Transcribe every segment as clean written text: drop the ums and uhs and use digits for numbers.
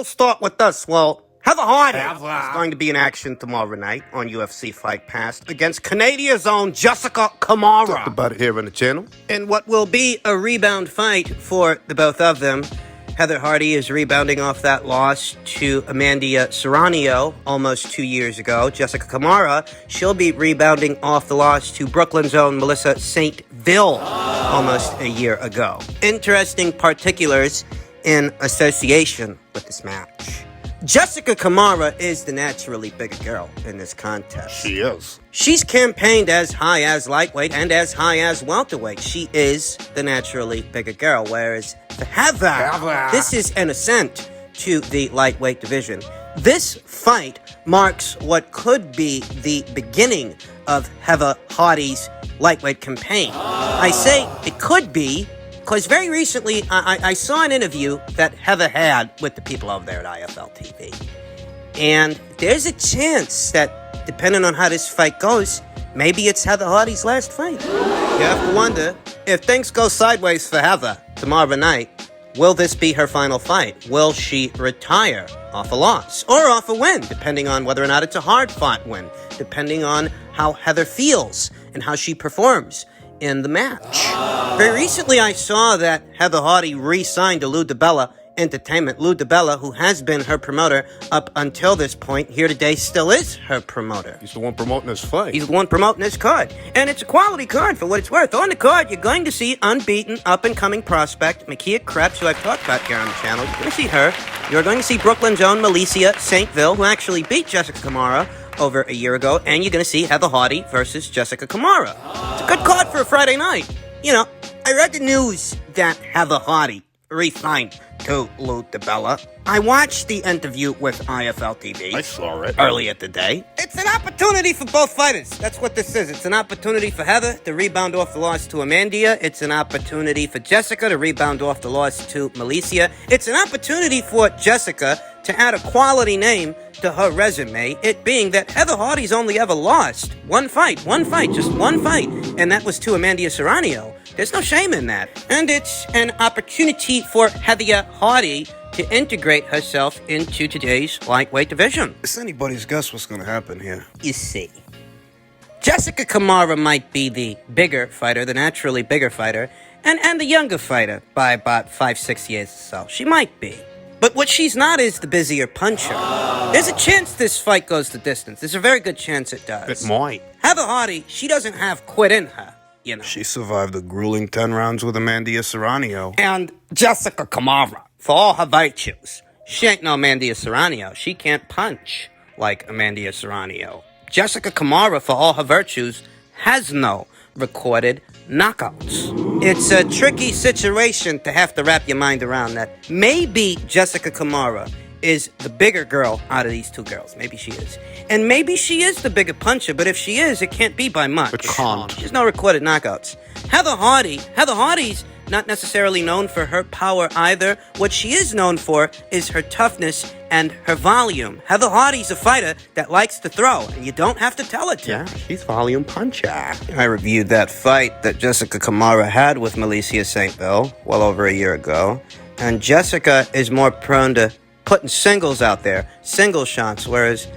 start with this. Well, Heather Hardy is going to be in action tomorrow night on UFC Fight Pass against Canadia's own Jessica Camara. Talked about it here on the channel. In what will be a rebound fight for the both of them. Heather Hardy is rebounding off that loss to Amanda Serrano almost 2 years ago. Jessica Camara, she'll be rebounding off the loss to Brooklyn's own Melissa St. Ville almost a year ago. Interesting particulars in association with this match. Jessica Camara is the naturally bigger girl in this contest. She is. She's campaigned as high as lightweight and as high as welterweight. She is the naturally bigger girl, whereas for Heather, this is an ascent to the lightweight division. This fight marks what could be the beginning of Heather Hardy's lightweight campaign. I say it could be because very recently, I saw an interview that Heather had with the people over there at IFL TV. And there's a chance that, depending on how this fight goes, maybe it's Heather Hardy's last fight. You have to wonder, if things go sideways for Heather tomorrow night, will this be her final fight? Will she retire off a loss or off a win, depending on whether or not it's a hard-fought win, depending on how Heather feels and how she performs in the match. Very recently, I saw that Heather Hardy re-signed to Lou DiBella Entertainment. Lou DiBella, who has been her promoter up until this point, here today still is her promoter. He's the one promoting this fight. He's the one promoting this card. And it's a quality card for what it's worth. On the card, you're going to see unbeaten, up-and-coming prospect Makia Krebs, who I've talked about here on the channel. You're going to see her. You're going to see Brooklyn's own Melissa St. Ville, who actually beat Jessica Camara over a year ago, and you're going to see Heather Hardy versus Jessica Camara. It's a good card for a Friday night. You know, I read the news that Heather Hardy re-signed to Lou DiBella. I watched the interview with IFL TV. I saw it earlier today. It's an opportunity for both fighters. That's what this is. It's an opportunity for Heather to rebound off the loss to Amanda. It's an opportunity for Jessica to rebound off the loss to Melissa. It's an opportunity for Jessica to add a quality name to her resume, it being that Heather Hardy's only ever lost one fight, just one fight, and that was to Amanda Serrano. There's no shame in that. And it's an opportunity for Heather Hardy to integrate herself into today's lightweight division. It's anybody's guess what's going to happen here. You see, Jessica Camara might be the bigger fighter, the naturally bigger fighter, and the younger fighter by about 5-6 years or so. She might be. But what she's not is the busier puncher. There's a chance this fight goes the distance. There's a very good chance it does. It might. Heather Hardy, she doesn't have quit in her, you know. She survived the grueling 10 rounds with Amanda Serrano. And Jessica Camara, for all her virtues, she ain't no Amanda Serrano. She can't punch like Amanda Serrano. Jessica Camara, for all her virtues, has no recorded knockouts. It's a tricky situation to have to wrap your mind around that. Maybe Jessica Camara is the bigger girl out of these two girls. Maybe she is. And maybe she is the bigger puncher, but if she is, it can't be by much. It can't. She's no recorded knockouts. Heather Hardy's not necessarily known for her power either. What she is known for is her toughness and her volume. Heather Hardy's a fighter that likes to throw, and you don't have to tell it to. Yeah, she's volume puncher. I reviewed that fight that Jessica Camara had with Melissa St. Ville well over a year ago, and Jessica is more prone to putting singles out there, single shots, whereas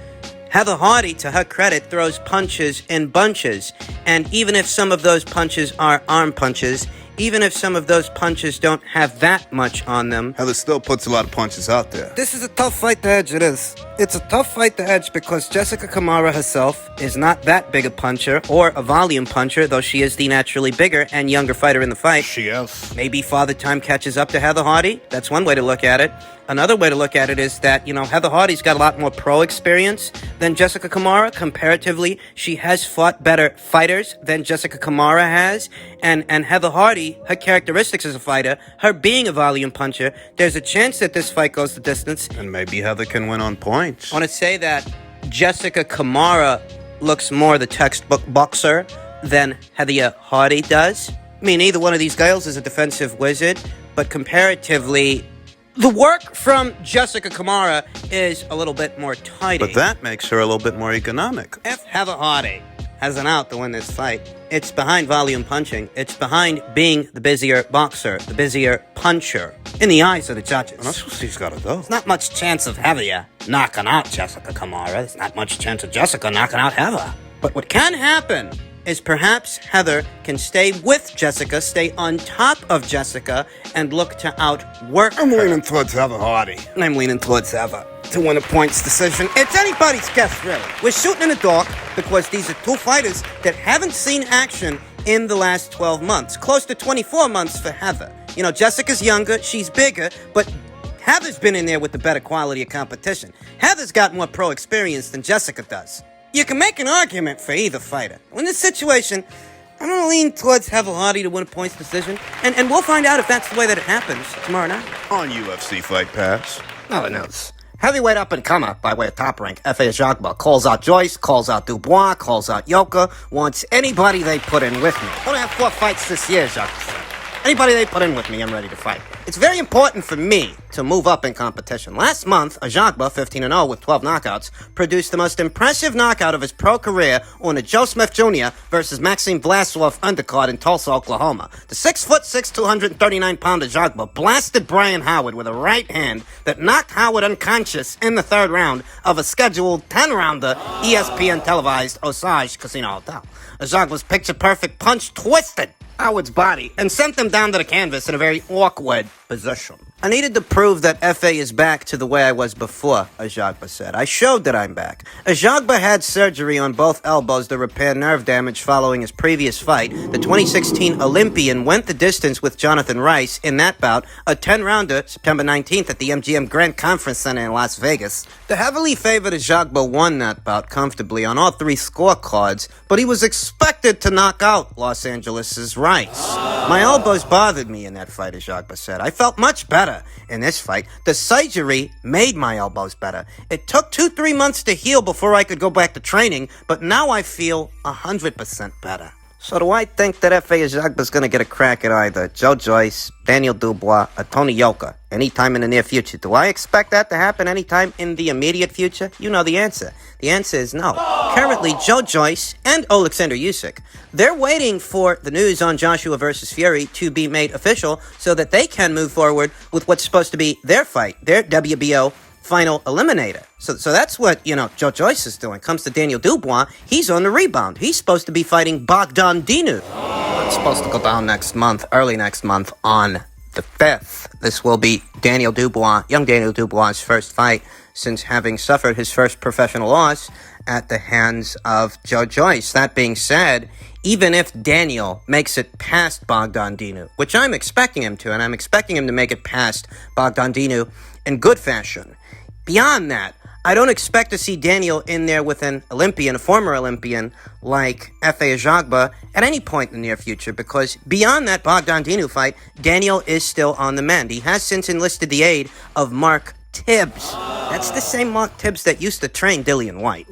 Heather Hardy, to her credit, throws punches in bunches, and even if some of those punches are arm punches, even if some of those punches don't have that much on them, Heather still puts a lot of punches out there. this is a tough fight to edge, it is. It's a tough fight to edge because Jessica Camara herself is not that big a puncher or a volume puncher, though she is the naturally bigger and younger fighter in the fight. She is. Maybe Father Time catches up to Heather Hardy. That's one way to look at it. Another way to look at it is that, you know, Heather Hardy's got a lot more pro experience than Jessica Camara. Comparatively, she has fought better fighters than Jessica Camara has. And Heather Hardy, her characteristics as a fighter, her being a volume puncher, there's a chance that this fight goes the distance. And maybe Heather can win on points. I want to say that Jessica Camara looks more the textbook boxer than Heather Hardy does. I mean, either one of these girls is a defensive wizard, but comparatively, the work from Jessica Camara is a little bit more tidy. But that makes her a little bit more economic. If Heather Hardy has an out to win this fight, it's behind volume punching. It's behind being the busier boxer, the busier puncher. in the eyes of the judges. And that's what she's got to do. There's not much chance of Heather knocking out Jessica Camara. There's not much chance of Jessica knocking out Heather. But what can happen is perhaps Heather can stay with Jessica, stay on top of Jessica, and look to outwork her. I'm leaning towards Heather Hardy. And I'm leaning towards Heather to win a points decision. It's anybody's guess, really. We're shooting in the dark because these are two fighters that haven't seen action in the last 12 months. Close to 24 months for Heather. You know, Jessica's younger, she's bigger, but Heather's been in there with the better quality of competition. Heather's got more pro experience than Jessica does. You can make an argument for either fighter. In this situation, I'm going to lean towards Heather Hardy to win a points decision, and we'll find out if that's the way that it happens tomorrow night. On UFC Fight Pass. Now the news. Heavyweight up-and-comer by way of top rank, Efe Ajagba calls out Joyce, calls out Dubois, calls out Yoka, wants anybody they put in with me. I want to have 4 fights this year, Ajagba said. Anybody they put in with me, I'm ready to fight. It's very important for me to move up in competition. Last month, Ajagba, 15-0 with 12 knockouts, produced the most impressive knockout of his pro career on a Joe Smith Jr. versus Maxime Vlasov undercard in Tulsa, Oklahoma. The 6'6", 239-pound Ajagba blasted Brian Howard with a right hand that knocked Howard unconscious in the 3rd round of a scheduled 10-rounder ESPN televised Osage Casino Hotel. Ajagba's picture-perfect punch twisted Howard's body and sent him down to the canvas in a very awkward position. I needed to prove that Efe is back to the way I was before, Ajagba said. I showed that I'm back. Ajagba had surgery on both elbows to repair nerve damage following his previous fight. The 2016 Olympian went the distance with Jonathan Rice in that bout, a 10-rounder, September 19th at the MGM Grand Conference Center in Las Vegas. The heavily favored Ajagba won that bout comfortably on all 3 scorecards, but he was expected to knock out Los Angeles' Rice. My elbows bothered me in that fight, Ajagba said. I felt much better in this fight. The surgery made my elbows better. It took 2-3 months to heal before I could go back to training, but now I feel 100% better. So do I think that Efe Ajagba's going to get a crack at either Joe Joyce, Daniel Dubois, or Tony Yoka anytime in the near future? Do I expect that to happen anytime in the immediate future? You know the answer. The answer is no. Currently, Joe Joyce and Alexander Usyk, they're waiting for the news on Joshua versus Fury to be made official so that they can move forward with what's supposed to be their fight, their WBO final eliminator. So that's what, Joe Joyce is doing. Comes to Daniel Dubois, he's on the rebound. He's supposed to be fighting Bogdan Dinu. It's supposed to go down next month, early next month on the 5th. This will be Daniel Dubois, young Daniel Dubois' first fight since having suffered his first professional loss at the hands of Joe Joyce. That being said, even if Daniel makes it past Bogdan Dinu, which I'm expecting him to, and I'm expecting him to make it past Bogdan Dinu in good fashion, beyond that, I don't expect to see Daniel in there with an Olympian, a former Olympian, like Efe Ajagba at any point in the near future, because beyond that Bogdan Dinu fight, Daniel is still on the mend. He has since enlisted the aid of Mark Tibbs. That's the same Mark Tibbs that used to train Dillian White.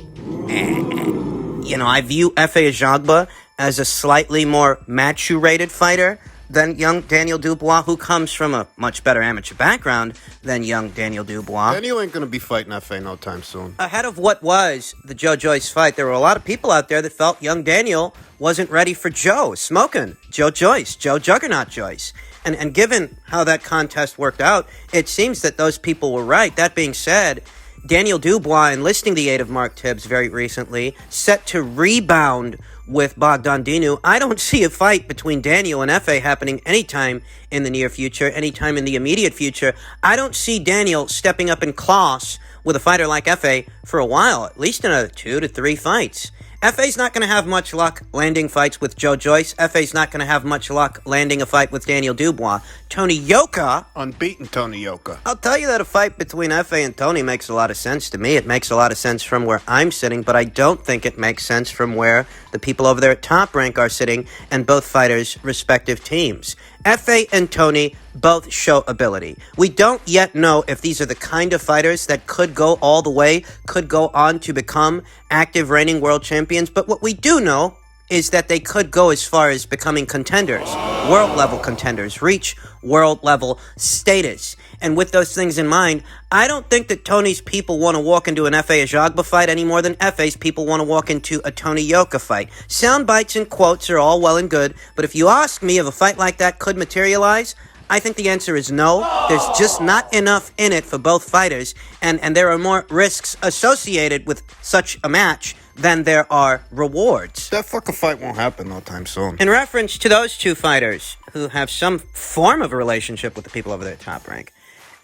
I view Efe Ajagba as a slightly more maturated fighter than young Daniel Dubois, who comes from a much better amateur background than young Daniel Dubois. Daniel ain't going to be fighting Efe no time soon. Ahead of what was the Joe Joyce fight, there were a lot of people out there that felt young Daniel wasn't ready for Joe, smoking Joe Joyce, Joe Juggernaut Joyce. And given how that contest worked out, it seems that those people were right. That being said, Daniel Dubois enlisting the aid of Mark Tibbs very recently, set to rebound with Bogdan Dinu. I don't see a fight between Daniel and Efe happening anytime in the near future, anytime in the immediate future. I don't see Daniel stepping up in class with a fighter like Efe for a while, at least another 2 to 3 fights. Efe's not going to have much luck landing fights with Joe Joyce. Efe's not going to have much luck landing a fight with Daniel Dubois. Tony Yoka, unbeaten Tony Yoka. I'll tell you that a fight between Efe and Tony makes a lot of sense to me. It makes a lot of sense from where I'm sitting, but I don't think it makes sense from where the people over there at Top Rank are sitting and both fighters' respective teams. Efe and Tony both show ability. We don't yet know if these are the kind of fighters that could go all the way, could go on to become active reigning world champions, but what we do know is that they could go as far as becoming contenders, world-level contenders, reach world-level status. And with those things in mind, I don't think that Tony's people want to walk into an Efe Ajagba fight any more than Efe's people want to walk into a Tony Yoka fight. Sound bites and quotes are all well and good, but if you ask me if a fight like that could materialize, I think the answer is no. There's just not enough in it for both fighters, and there are more risks associated with such a match than there are rewards. That fucking fight won't happen no time soon. In reference to those two fighters who have some form of a relationship with the people over there at Top Rank,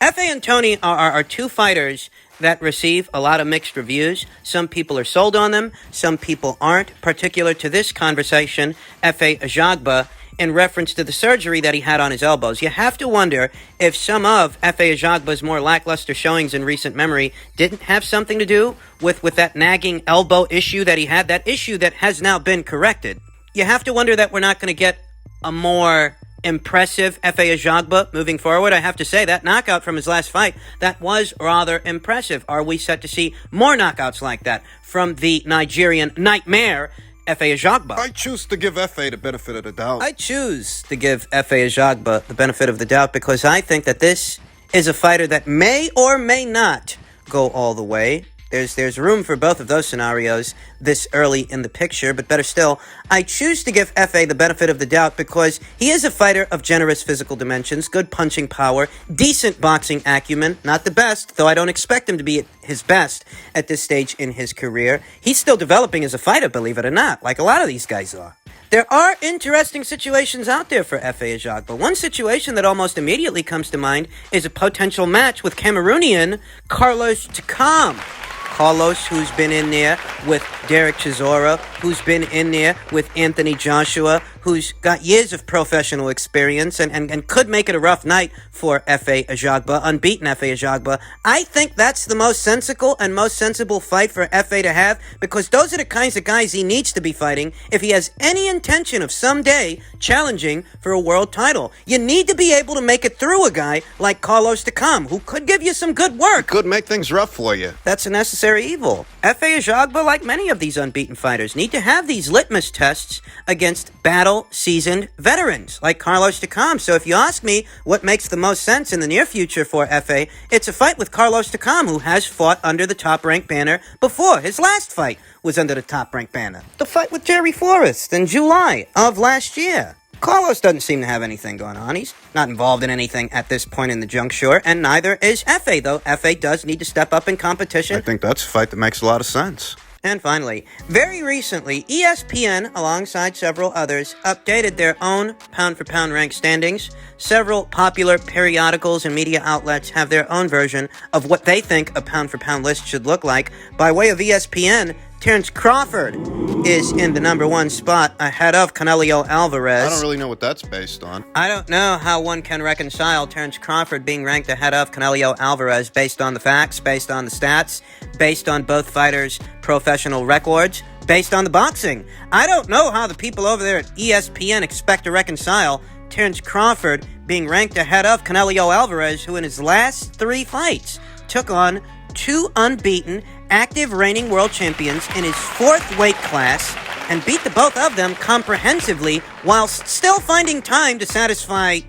F.A. and Tony are two fighters that receive a lot of mixed reviews. Some people are sold on them, some people aren't. Particular to this conversation, F.A. Ajagba, in reference to the surgery that he had on his elbows. You have to wonder if some of F.A. Ajagba's more lackluster showings in recent memory didn't have something to do with that nagging elbow issue that he had, that issue that has now been corrected. You have to wonder that we're not going to get a more impressive F.A. Ajagba moving forward. I have to say, that knockout from his last fight, that was rather impressive. Are we set to see more knockouts like that from the Nigerian nightmare, F.A. Ajagba? I choose to give F.A. the benefit of the doubt. I choose to give F.A. Ajagba the benefit of the doubt because I think that this is a fighter that may or may not go all the way. There's room for both of those scenarios this early in the picture, but better still, I choose to give F.A. the benefit of the doubt because he is a fighter of generous physical dimensions, good punching power, decent boxing acumen, not the best, though I don't expect him to be at his best at this stage in his career. He's still developing as a fighter, believe it or not, like a lot of these guys are. There are interesting situations out there for F.A. Ajagba. One situation that almost immediately comes to mind is a potential match with Cameroonian Carlos Takam. Carlos, who's been in there with Derek Chisora, who's been in there with Anthony Joshua, who's got years of professional experience and could make it a rough night for F.A. Ajagba, unbeaten F.A. Ajagba. I think that's the most sensible and most sensible fight for F.A. to have because those are the kinds of guys he needs to be fighting if he has any intention of someday challenging for a world title. You need to be able to make it through a guy like Carlos Takam, who could give you some good work. Could make things rough for you. That's a necessary evil. F.A. Ajagba, like many of these unbeaten fighters, need to have these litmus tests against battle-seasoned veterans like Carlos Takam. So if you ask me what makes the most sense in the near future for F.A., it's a fight with Carlos Takam, who has fought under the Top Rank banner before. His last fight was under the Top Rank banner. The fight with Jerry Forrest in July of last year. Carlos doesn't seem to have anything going on. He's not involved in anything at this point in the juncture, and neither is F.A., though F.A. does need to step up in competition. I think that's a fight that makes a lot of sense. And finally, very recently, ESPN, alongside several others, updated their own pound-for-pound rank standings. Several popular periodicals and media outlets have their own version of what they think a pound-for-pound list should look like. By way of ESPN, Terence Crawford is in the number one spot ahead of CANELO ALVAREZ. I don't really know what that's based on. I don't know how one can reconcile Terence Crawford being ranked ahead of CANELO ALVAREZ based on the facts, based on the stats, based on both fighters' professional records, based on the boxing. I don't know how the people over there at ESPN expect to reconcile Terence Crawford being ranked ahead of CANELO ALVAREZ, who in his last 3 fights took on 2 unbeaten, active reigning world champions in his 4th weight class and beat the both of them comprehensively whilst still finding time to satisfy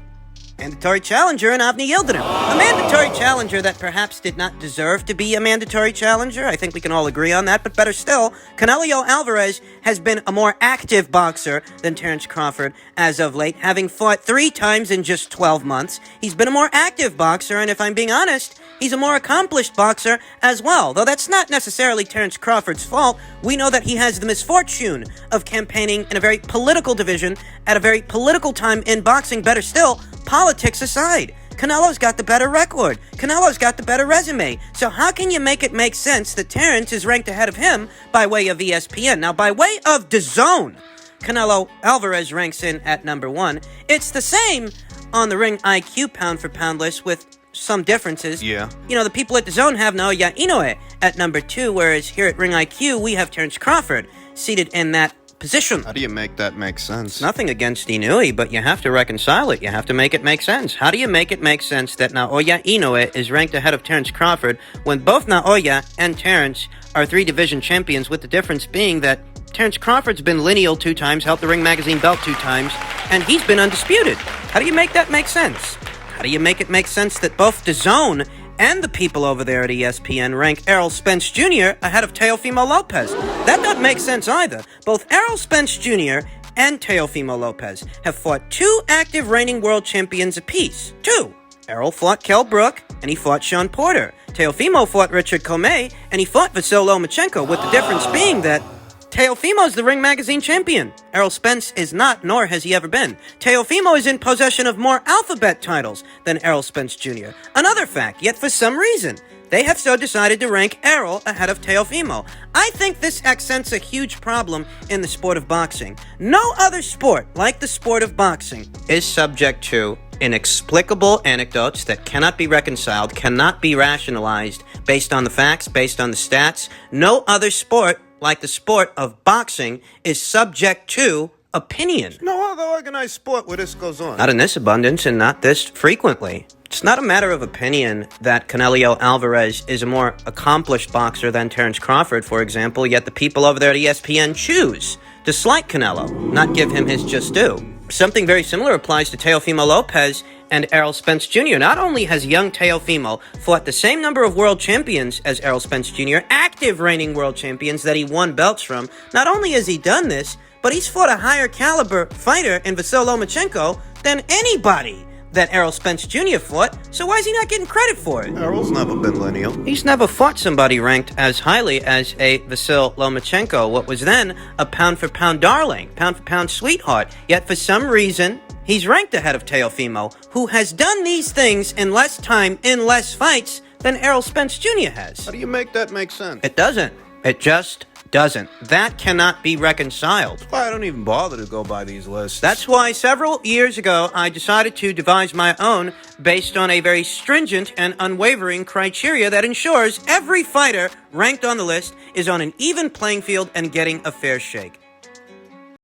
mandatory challenger in Avni Yildirim. A mandatory challenger that perhaps did not deserve to be a mandatory challenger. I think we can all agree on that, but better still, CANELO ALVAREZ has been a more active boxer than Terence Crawford as of late, having fought 3 times in just 12 months. He's been a more active boxer, and if I'm being honest, he's a more accomplished boxer as well. Though that's not necessarily Terence Crawford's fault. We know that he has the misfortune of campaigning in a very political division at a very political time in boxing. Better still, politics aside, Canelo's got the better record. Canelo's got the better resume. So how can you make it make sense that Terence is ranked ahead of him by way of ESPN? Now, by way of DAZN, CANELO ALVAREZ ranks in at number 1. It's the same on the Ring IQ pound-for-pound list with some differences. Yeah. You know, the people at DAZN have NAOYA INOUE at number 2, whereas here at Ring IQ, we have Terence Crawford seated in that position. How do you make that make sense? Nothing against INOUE, but you have to reconcile it. You have to make it make sense. How do you make it make sense that NAOYA INOUE is ranked ahead of Terence Crawford when both NAOYA and Terence are 3 division champions, with the difference being that Terence Crawford's been lineal 2 times, held the Ring Magazine belt 2 times, and he's been undisputed. How do you make that make sense? How do you make it make sense that both DAZN and the people over there at ESPN rank Errol Spence Jr. ahead of Teofimo Lopez? That doesn't make sense either. Both Errol Spence Jr. and Teofimo Lopez have fought 2 active reigning world champions apiece. 2. Errol fought Kell Brook, and he fought Sean Porter. Teofimo fought Richard Comey, and he fought Vasyl Lomachenko, with the difference being that Teofimo's the Ring Magazine champion. Errol Spence is not, nor has he ever been. Teofimo is in possession of more alphabet titles than Errol Spence Jr. Another fact, yet for some reason, they have so decided to rank Errol ahead of Teofimo. I think this accents a huge problem in the sport of boxing. No other sport, like the sport of boxing, is subject to inexplicable anecdotes that cannot be reconciled, cannot be rationalized based on the facts, based on the stats. No other sport, like the sport of boxing, is subject to opinion. No other organized sport where this goes on. Not in this abundance and not this frequently. It's not a matter of opinion that Canelo Alvarez is a more accomplished boxer than Terence Crawford, for example, yet the people over there at ESPN choose to slight Canelo, not give him his just due. Something very similar applies to Teofimo Lopez and Errol Spence Jr. Not only has young Teofimo fought the same number of world champions as Errol Spence Jr., active reigning world champions that he won belts from, not only has he done this, but he's fought a higher caliber fighter in Vasyl Lomachenko than anybody that Errol Spence Jr. fought, so why is he not getting credit for it? Errol's never been lineal. He's never fought somebody ranked as highly as a Vasyl Lomachenko, what was then a pound-for-pound darling, pound-for-pound sweetheart. Yet for some reason, he's ranked ahead of Teofimo, who has done these things in less time, in less fights, than Errol Spence Jr. has. How do you make that make sense? It doesn't. It just doesn't. That cannot be reconciled. That's why I don't even bother to go by these lists. That's why several years ago I decided to devise my own based on a very stringent and unwavering criteria that ensures every fighter ranked on the list is on an even playing field and getting a fair shake.